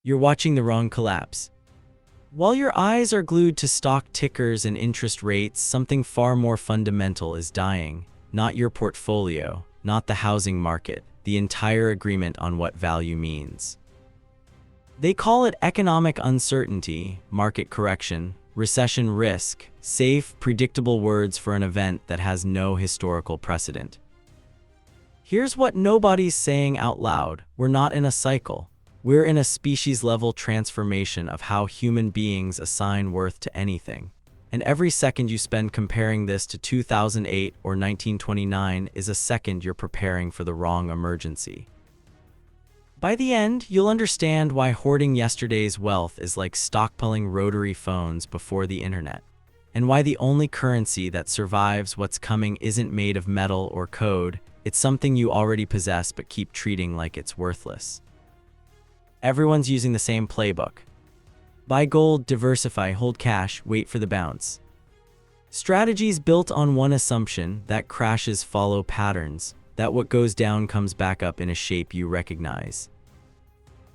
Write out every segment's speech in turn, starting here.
You're watching the wrong collapse. While your eyes are glued to stock tickers and interest rates, something far more fundamental is dying. Not your portfolio, not the housing market, the entire agreement on what value means. They call it economic uncertainty, market correction, recession risk, safe, predictable words for an event that has no historical precedent. Here's what nobody's saying out loud: we're not in a cycle. We're in a species-level transformation of how human beings assign worth to anything. And every second you spend comparing this to 2008 or 1929 is a second you're preparing for the wrong emergency. By the end, you'll understand why hoarding yesterday's wealth is like stockpiling rotary phones before the internet, and why the only currency that survives what's coming isn't made of metal or code. It's something you already possess but keep treating like it's worthless. Everyone's using the same playbook. Buy gold, diversify, hold cash, wait for the bounce. Strategies built on one assumption: that crashes follow patterns, that what goes down comes back up in a shape you recognize.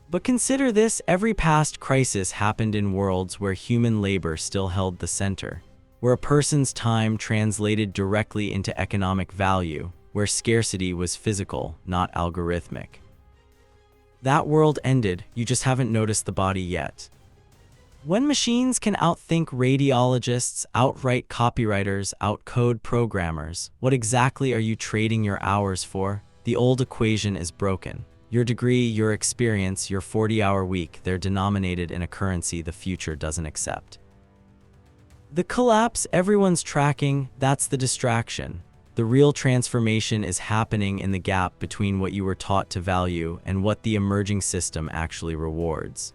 But consider this: every past crisis happened in worlds where human labor still held the center, where a person's time translated directly into economic value, where scarcity was physical, not algorithmic. That world ended, you just haven't noticed the body yet. When machines can outthink radiologists, outwrite copywriters, outcode programmers, what exactly are you trading your hours for? The old equation is broken. Your degree, your experience, your 40-hour week, they're denominated in a currency the future doesn't accept. The collapse everyone's tracking, that's the distraction. The real transformation is happening in the gap between what you were taught to value and what the emerging system actually rewards.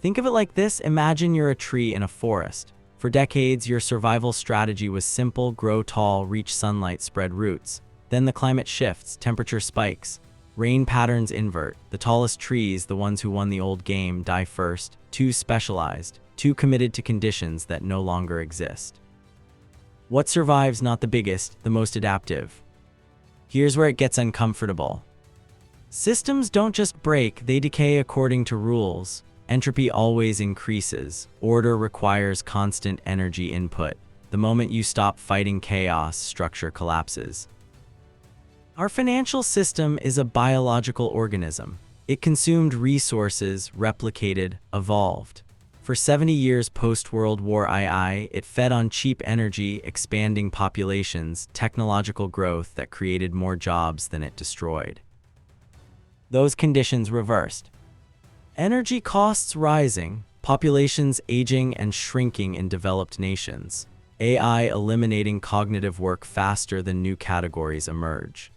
Think of it like this: imagine you're a tree in a forest. For decades, your survival strategy was simple: grow tall, reach sunlight, spread roots. Then the climate shifts, temperature spikes, rain patterns invert. The tallest trees, the ones who won the old game, die first, too specialized, too committed to conditions that no longer exist. What survives? Not the biggest, the most adaptive. Here's where it gets uncomfortable. Systems don't just break, they decay according to rules. Entropy always increases. Order requires constant energy input. The moment you stop fighting chaos, structure collapses. Our financial system is a biological organism. It consumed resources, replicated, evolved. For 70 years post-World War II, it fed on cheap energy, expanding populations, technological growth that created more jobs than it destroyed. Those conditions reversed. Energy costs rising, populations aging and shrinking in developed nations, AI eliminating cognitive work faster than new categories emerge.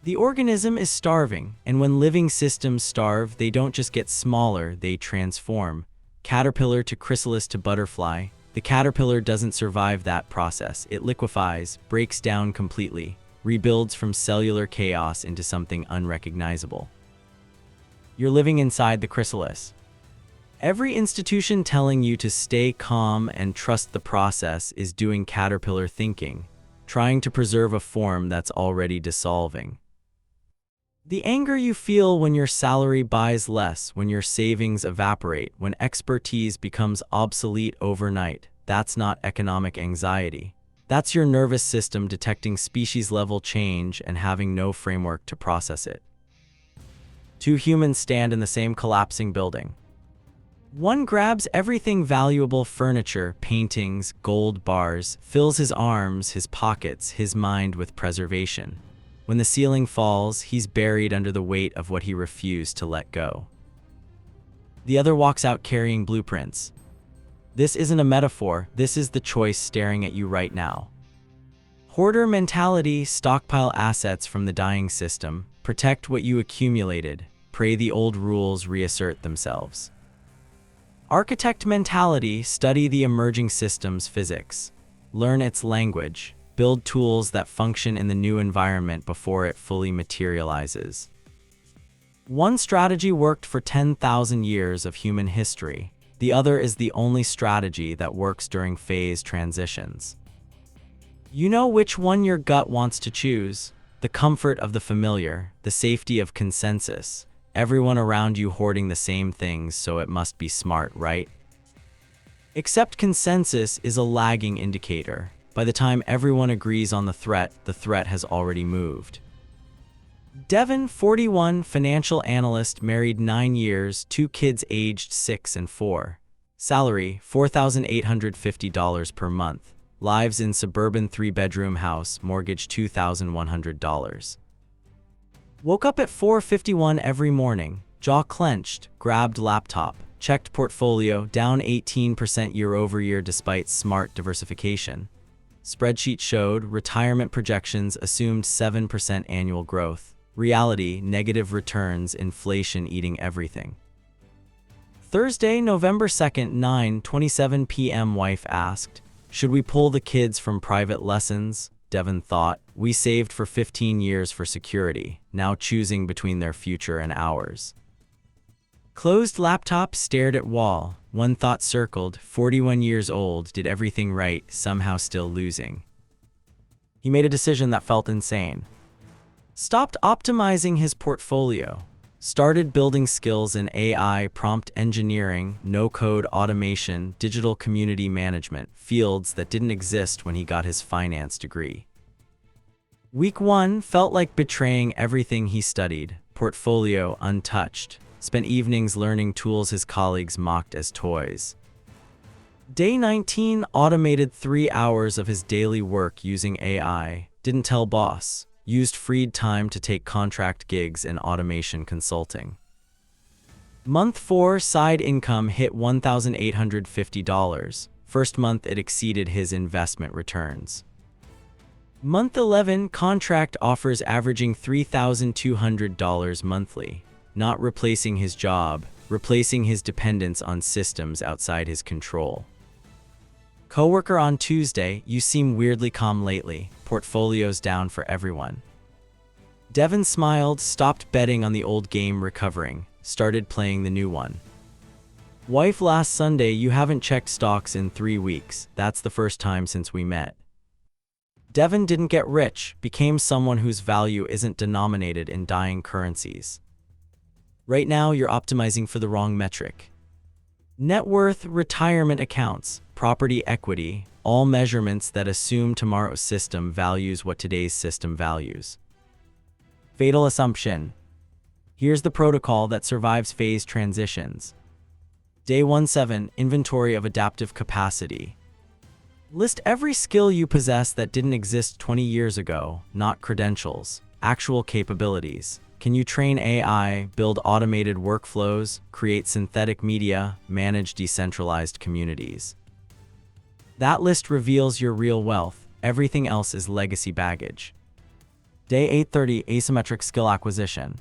The organism is starving, and when living systems starve, they don't just get smaller, they transform. Caterpillar to chrysalis to butterfly. The caterpillar doesn't survive that process. It liquefies, breaks down completely, rebuilds from cellular chaos into something unrecognizable. You're living inside the chrysalis. Every institution telling you to stay calm and trust the process is doing caterpillar thinking, trying to preserve a form that's already dissolving. The anger you feel when your salary buys less, when your savings evaporate, when expertise becomes obsolete overnight, that's not economic anxiety. That's your nervous system detecting species-level change and having no framework to process it. Two humans stand in the same collapsing building. One grabs everything valuable: furniture, paintings, gold bars, fills his arms, his pockets, his mind with preservation. When the ceiling falls, he's buried under the weight of what he refused to let go. The other walks out carrying blueprints. This isn't a metaphor, this is the choice staring at you right now. Hoarder mentality: stockpile assets from the dying system, protect what you accumulated, pray the old rules reassert themselves. Architect mentality: study the emerging system's physics, learn its language, build tools that function in the new environment before it fully materializes. One strategy worked for 10,000 years of human history. The other is the only strategy that works during phase transitions. You know which one your gut wants to choose: the comfort of the familiar, the safety of consensus, Everyone around you hoarding the same things, so it must be smart, right? Except consensus is a lagging indicator. By the time everyone agrees on the threat has already moved. Devin, 41, financial analyst, married 9 years, 2 kids aged 6 and 4. Salary, $4,850 per month. Lives in suburban 3-bedroom house, mortgage $2,100. Woke up at 4:51 every morning, jaw clenched, grabbed laptop, checked portfolio, down 18% year-over-year despite smart diversification. Spreadsheet showed retirement projections assumed 7% annual growth. Reality, negative returns, inflation eating everything. Thursday, November 2nd, 9:27 p.m. Wife asked, "Should we pull the kids from private lessons?" Devin thought, "We saved for 15 years for security, now choosing between their future and ours." Closed laptop, stared at wall. One thought circled, 41 years old, did everything right, somehow still losing. He made a decision that felt insane. Stopped optimizing his portfolio. Started building skills in AI, prompt engineering, no-code automation, digital community management, fields that didn't exist when he got his finance degree. Week 1 felt like betraying everything he studied, portfolio untouched. Spent evenings learning tools his colleagues mocked as toys. Day 19 automated 3 hours of his daily work using AI, didn't tell boss. Used freed time to take contract gigs in automation consulting. Month 4 side income hit $1,850. First month it exceeded his investment returns. Month 11 contract offers averaging $3,200 monthly. Not replacing his job, replacing his dependence on systems outside his control. Coworker on Tuesday, "You seem weirdly calm lately. Portfolio's down for everyone." Devin smiled, stopped betting on the old game, recovering, started playing the new one. Wife, "Last Sunday, "You haven't checked stocks in 3 weeks. That's the first time since we met." Devin didn't get rich, became someone whose value isn't denominated in dying currencies. Right now, you're optimizing for the wrong metric. Net worth, retirement accounts, property equity, all measurements that assume tomorrow's system values what today's system values. Fatal assumption. Here's the protocol that survives phase transitions. Day 17, inventory of adaptive capacity. List every skill you possess that didn't exist 20 years ago, not credentials, actual capabilities. Can you train AI, build automated workflows, create synthetic media, manage decentralized communities? That list reveals your real wealth. Everything else is legacy baggage. Day 8:30, asymmetric skill acquisition.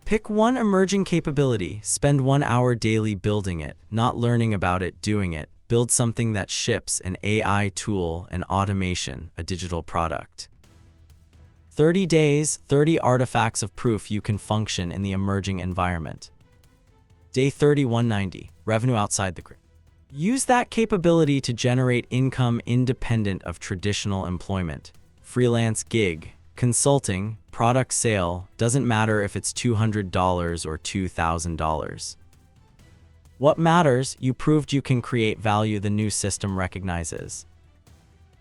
Pick one emerging capability, spend 1 hour daily building it, not learning about it, doing it. Build something that ships, an AI tool, an automation, a digital product. 30 days, 30 artifacts of proof you can function in the emerging environment. Day 3190, revenue outside the grid. Use that capability to generate income independent of traditional employment. Freelance gig, consulting, product sale, doesn't matter if it's $200 or $2,000. What matters, you proved you can create value the new system recognizes.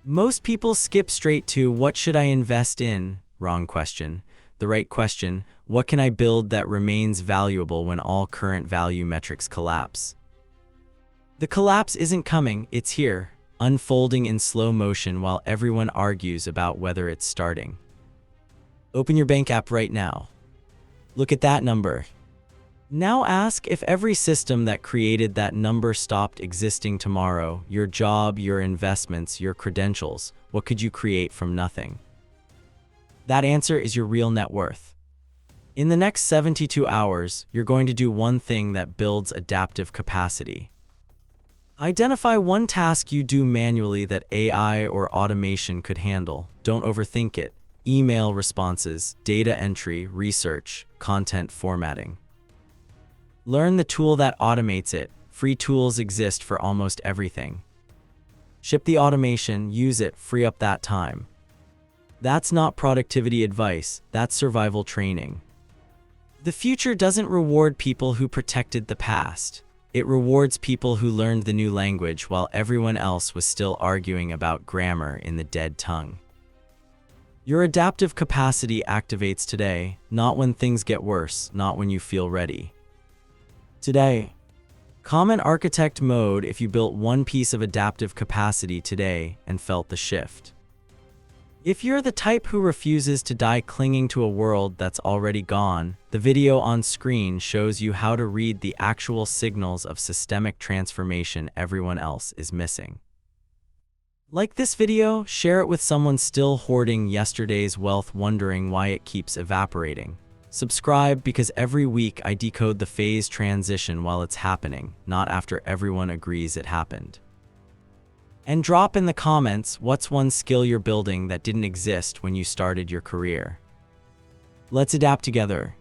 Most people skip straight to, "What should I invest in?" Wrong question. The right question, what can I build that remains valuable when all current value metrics collapse? The collapse isn't coming, it's here, unfolding in slow motion while everyone argues about whether it's starting. Open your bank app right now. Look at that number. Now ask, if every system that created that number stopped existing tomorrow, your job, your investments, your credentials, what could you create from nothing? That answer is your real net worth. In the next 72 hours, you're going to do one thing that builds adaptive capacity. Identify one task you do manually that AI or automation could handle. Don't overthink it. Email responses, data entry, research, content formatting. Learn the tool that automates it. Free tools exist for almost everything. Ship the automation, use it, free up that time. That's not productivity advice, that's survival training. The future doesn't reward people who protected the past. It rewards people who learned the new language while everyone else was still arguing about grammar in the dead tongue. Your adaptive capacity activates today, not when things get worse, not when you feel ready. Today. Common architect mode if you built one piece of adaptive capacity today and felt the shift. If you're the type who refuses to die clinging to a world that's already gone, the video on screen shows you how to read the actual signals of systemic transformation everyone else is missing. Like this video, share it with someone still hoarding yesterday's wealth, wondering why it keeps evaporating. Subscribe because every week I decode the phase transition while it's happening, not after everyone agrees it happened. And drop in the comments what's one skill you're building that didn't exist when you started your career. Let's adapt together.